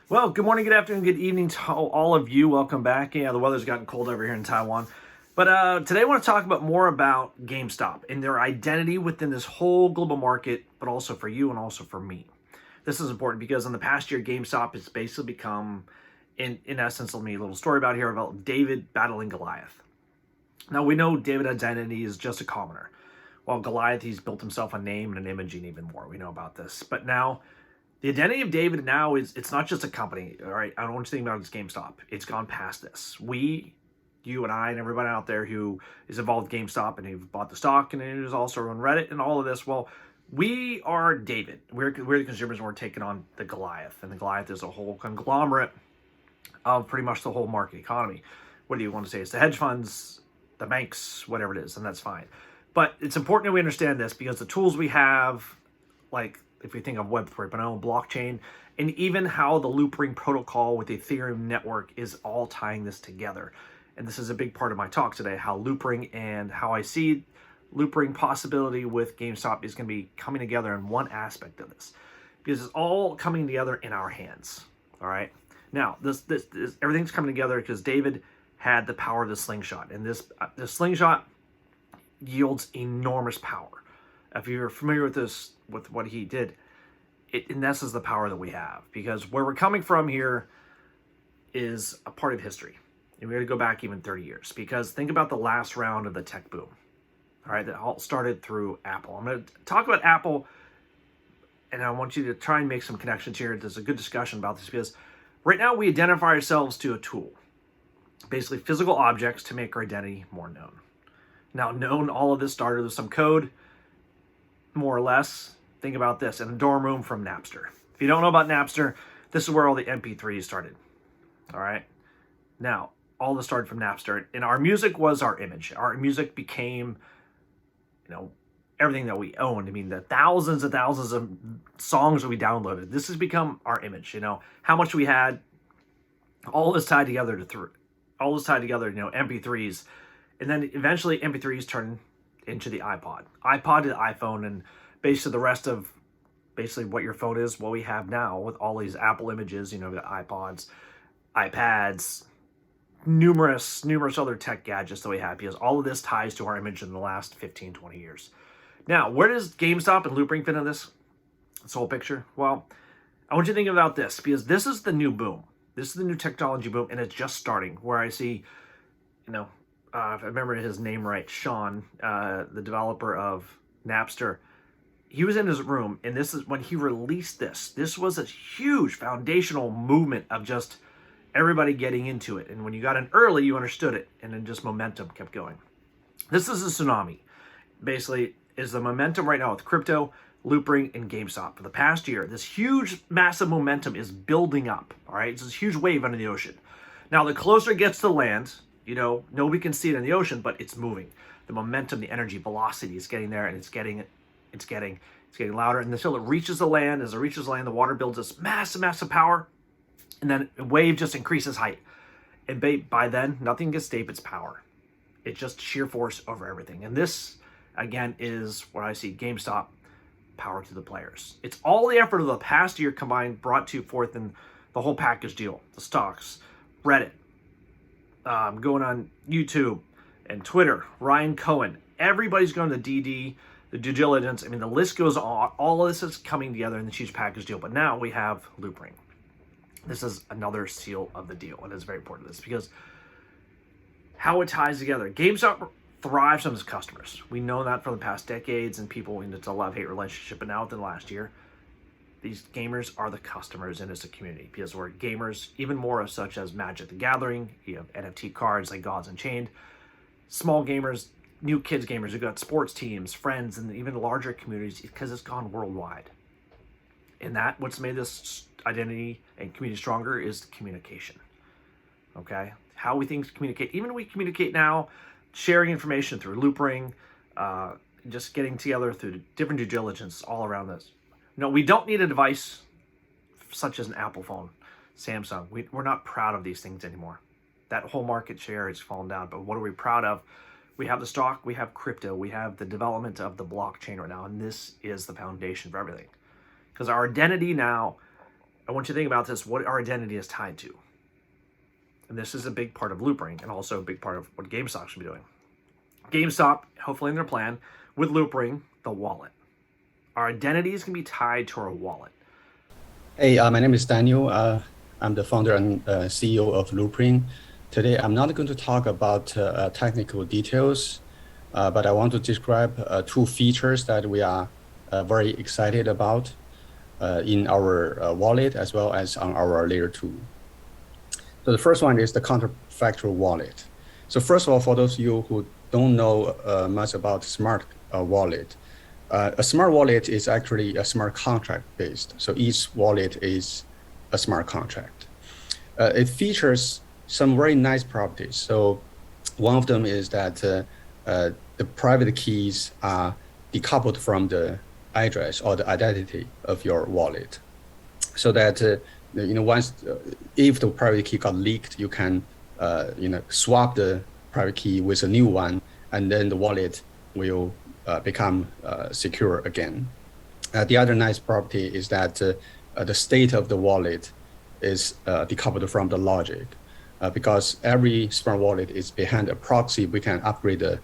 Well, good morning, good afternoon, good evening to all of you. Welcome back. Yeah, the weather's gotten cold over here in Taiwan. But today I want to talk more about GameStop and their identity within this whole global market, but also for you and also for me. This is important because in the past year, GameStop has basically become, in essence, let me a little story about David battling Goliath. Now, we know David's identity is just a commoner. While Goliath, he's built himself a name and an image and even more. We know about this. But now, the identity of David now is, it's not just a company, all right? I don't want you to think about it as GameStop. It's gone past this. You and I and everybody out there who is involved with GameStop and who've bought the stock and who's also on Reddit and all of this, well, we are David. We're the consumers and we're taking on the Goliath. And the Goliath is a whole conglomerate of pretty much the whole market economy. What do you want to say? It's the hedge funds, the banks, whatever it is, and that's fine. But it's important that we understand this because the tools we have, like if we think of Web 3.0, blockchain, and even how the Loopring protocol with the Ethereum network is all tying this together. And this is a big part of my talk today, how Loopring and how I see Loopring possibility with GameStop is going to be coming together in one aspect of this. Because it's all coming together in our hands, all right? Now, this everything's coming together because David had the power of the slingshot. And the slingshot yields enormous power. If you're familiar with this, with what he did, and this is the power that we have. Because where we're coming from here is a part of history. And we're going to go back even 30 years. Because think about the last round of the tech boom. All right, that all started through Apple. I'm going to talk about Apple, and I want you to try and make some connections here. There's a good discussion about this because right now we identify ourselves to a tool. Basically, physical objects to make our identity more known. Now, all of this started with some code, more or less. Think about this, in a dorm room from Napster. If you don't know about Napster, this is where all the MP3s started. All right? Now, all this started from Napster, and our music was our image. Our music became, everything that we owned. I mean, the thousands and thousands of songs that we downloaded. This has become our image, how much we had, all this tied together MP3s. And then eventually MP3s turned into the iPod to the iPhone, and basically the rest of what your phone is, what we have now with all these Apple images, the iPods, iPads, numerous other tech gadgets that we have, because all of this ties to our image in the last 15, 20 years. Now, where does GameStop and Loopring fit in this whole picture? Well, I want you to think about this, because this is the new boom. This is the new technology boom, and it's just starting, where I see, if I remember his name right, Sean, the developer of Napster, he was in his room, and this is when he released this. This was a huge foundational movement of just everybody getting into it. And when you got in early, you understood it, and then just momentum kept going. This is a tsunami. Basically, is the momentum right now with crypto, Loopring, and GameStop. For the past year, this huge, massive momentum is building up, all right? It's this huge wave under the ocean. Now, the closer it gets to land, nobody can see it in the ocean, but it's moving. The momentum, the energy, velocity is getting there, and it's getting louder. And until it reaches the land, as it reaches the land, the water builds this massive power, and then a wave just increases height. And by then, nothing can escape its power. It's just sheer force over everything. And this, again, is what I see GameStop, power to the players. It's all the effort of the past year combined, brought to forth in the whole package deal. The stocks, Reddit, going on YouTube and Twitter, Ryan Cohen, everybody's going to DD, the due diligence. I mean, the list goes on. All of this is coming together in the huge package deal. But now we have Loopring. This is another seal of the deal, and it's very important to this because how it ties together. GameStop thrives on its customers. We know that from the past decades, and people, it's a love-hate relationship. But now within the last year, these gamers are the customers, and it's a community because we're gamers, even more such as Magic the Gathering. You have NFT cards like Gods Unchained. Small gamers, new kids gamers who got sports teams, friends, and even larger communities because it's gone worldwide. And that, what's made this identity and community stronger is communication. Okay? How we communicate. Even we communicate now, sharing information through Loopring, just getting together through different due diligence all around this. No, we don't need a device such as an Apple phone, Samsung. We're not proud of these things anymore. That whole market share has fallen down. But what are we proud of? We have the stock, we have crypto, we have the development of the blockchain right now, and this is the foundation for everything. Because our identity now I want you to think about this, what our identity is tied to. And this is a big part of Loopring and also a big part of what GameStop should be doing. GameStop, hopefully in their plan, with Loopring, the wallet. Our identities can be tied to our wallet. Hey, my name is Daniel. I'm the founder and CEO of Loopring. Today, I'm not going to talk about technical details, but I want to describe two features that we are very excited about in our wallet as well as on our layer 2. So the first one is the counterfactual wallet. So first of all, for those of you who don't know much about smart wallet, a smart wallet is actually a smart contract based. So each wallet is a smart contract. It features some very nice properties. So one of them is that the private keys are decoupled from the address or the identity of your wallet, so that once if the private key got leaked, you can swap the private key with a new one, and then the wallet will become secure again. The other nice property is that the state of the wallet is decoupled from the logic, because every smart wallet is behind a proxy. We can upgrade the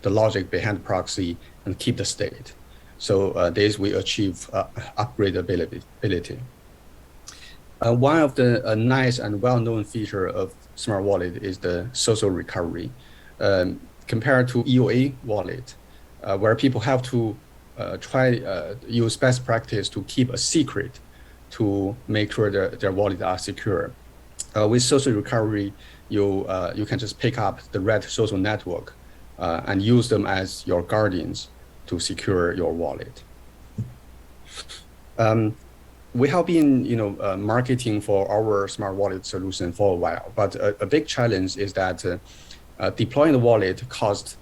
logic behind the proxy and keep the state. So this we achieve upgradability. One of the nice and well-known feature of smart wallet is the social recovery. Compared to EOA wallet, where people have to use best practice to keep a secret to make sure that their wallet are secure. With social recovery, you can just pick up the red social network and use them as your guardians to secure your wallet. We have been marketing for our smart wallet solution for a while, but a big challenge is that deploying the wallet costs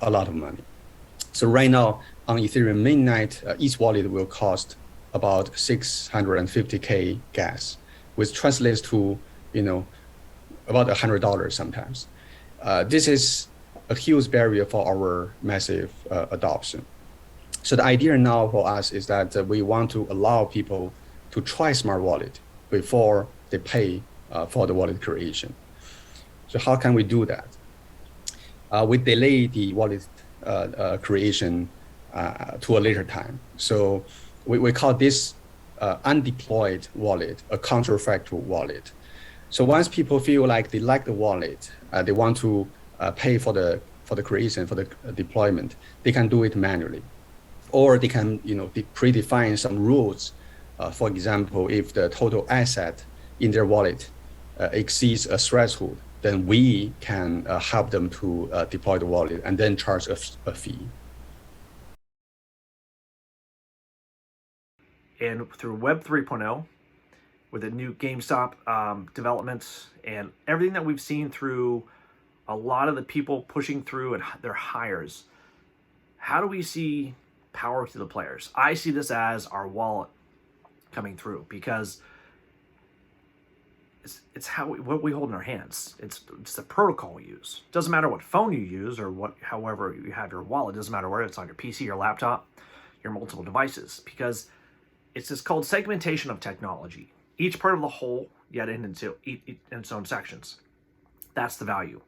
a lot of money. So right now on Ethereum mainnet, each wallet will cost about 650K gas, which translates to about $100 sometimes. This is a huge barrier for our massive adoption. So the idea now for us is that we want to allow people to try smart wallet before they pay for the wallet creation. So how can we do that? We delay the wallet creation to a later time. So we call this undeployed wallet a counterfactual wallet. So once people feel like they like the wallet, they want to pay for the creation, for the deployment, they can do it manually, or they can predefine some rules. For example, if the total asset in their wallet exceeds a threshold, then we can help them to deploy the wallet and then charge a fee. And through Web 3.0, with the new GameStop developments and everything that we've seen through a lot of the people pushing through and their hires, how do we see power to the players? I see this as our wallet coming through, because it's what we hold in our hands. It's the protocol we use. It doesn't matter what phone you use or however you have your wallet. It doesn't matter where it's on, your PC, your laptop, your multiple devices, because it's just called segmentation of technology. Each part of the whole, yet in its own sections. That's the value,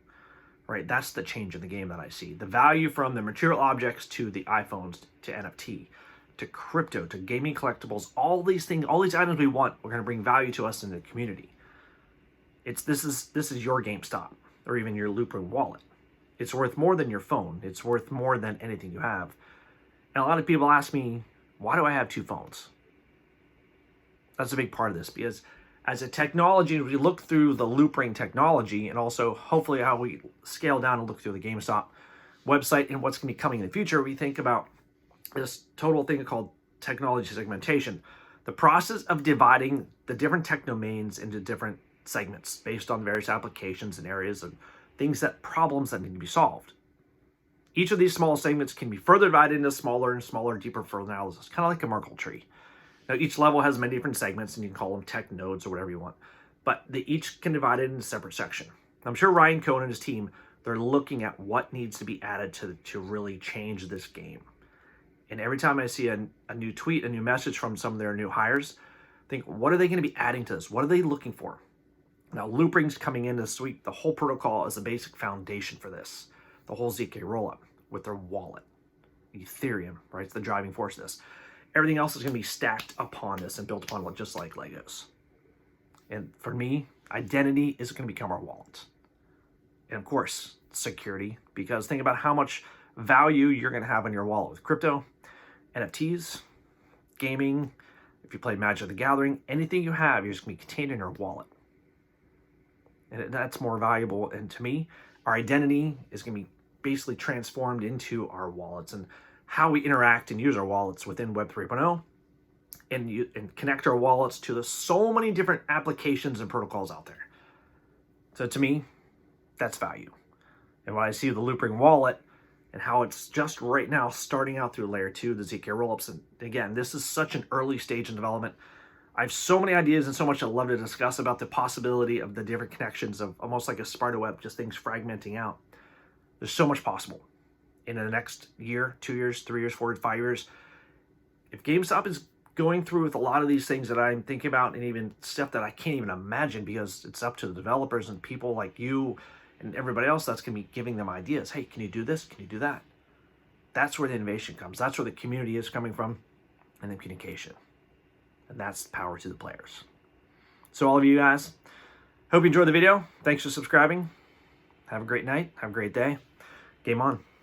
right? That's the change in the game that I see. The value from the material objects to the iPhones to NFT to crypto to gaming collectibles, all these things, all these items we want, we're going to bring value to us in the community. This is your GameStop or even your Loopring wallet. It's worth more than your phone. It's worth more than anything you have. And a lot of people ask me, why do I have two phones? That's a big part of this, because as a technology, we look through the Loopring technology and also hopefully how we scale down and look through the GameStop website and what's going to be coming in the future, we think about this total thing called technology segmentation. The process of dividing the different tech domains into different segments based on various applications and areas and problems that need to be solved. Each of these small segments can be further divided into smaller and smaller, deeper further analysis, kind of like a Merkle tree. Now, each level has many different segments, and you can call them tech nodes or whatever you want, but they each can divide it into a separate section. I'm sure Ryan Cohen and his team, they're looking at what needs to be added to really change this game. And every time I see a new tweet, a new message from some of their new hires, Think, what are they going to be adding to this? What are they looking for? Now, Loopring's coming in this week. The whole protocol is a basic foundation for this. The whole ZK rollup with their wallet. Ethereum, right? It's the driving force of this. Everything else is going to be stacked upon this and built upon it, just like Legos. And for me, identity is going to become our wallet. And of course, security, because think about how much value you're going to have in your wallet with crypto, NFTs, gaming. If you play Magic the Gathering, anything you have, you're just going to be contained in your wallet. And that's more valuable. And to me, our identity is going to be basically transformed into our wallets and how we interact and use our wallets within Web 3.0 and connect our wallets to the so many different applications and protocols out there. So to me, that's value. And when I see the Loopring wallet and how it's just right now starting out through layer 2, the ZK rollups, and again, this is such an early stage in development. I have so many ideas and so much I'd love to discuss about the possibility of the different connections of almost like a spider web, just things fragmenting out. There's so much possible in the next year, 2 years, 3 years, 4 years, 5 years. If GameStop is going through with a lot of these things that I'm thinking about and even stuff that I can't even imagine because it's up to the developers and people like you and everybody else that's going to be giving them ideas. Hey, can you do this? Can you do that? That's where the innovation comes. That's where the community is coming from and the communication. And that's power to the players. So all of you guys, hope you enjoyed the video. Thanks for subscribing. Have a great night. Have a great day. Game on.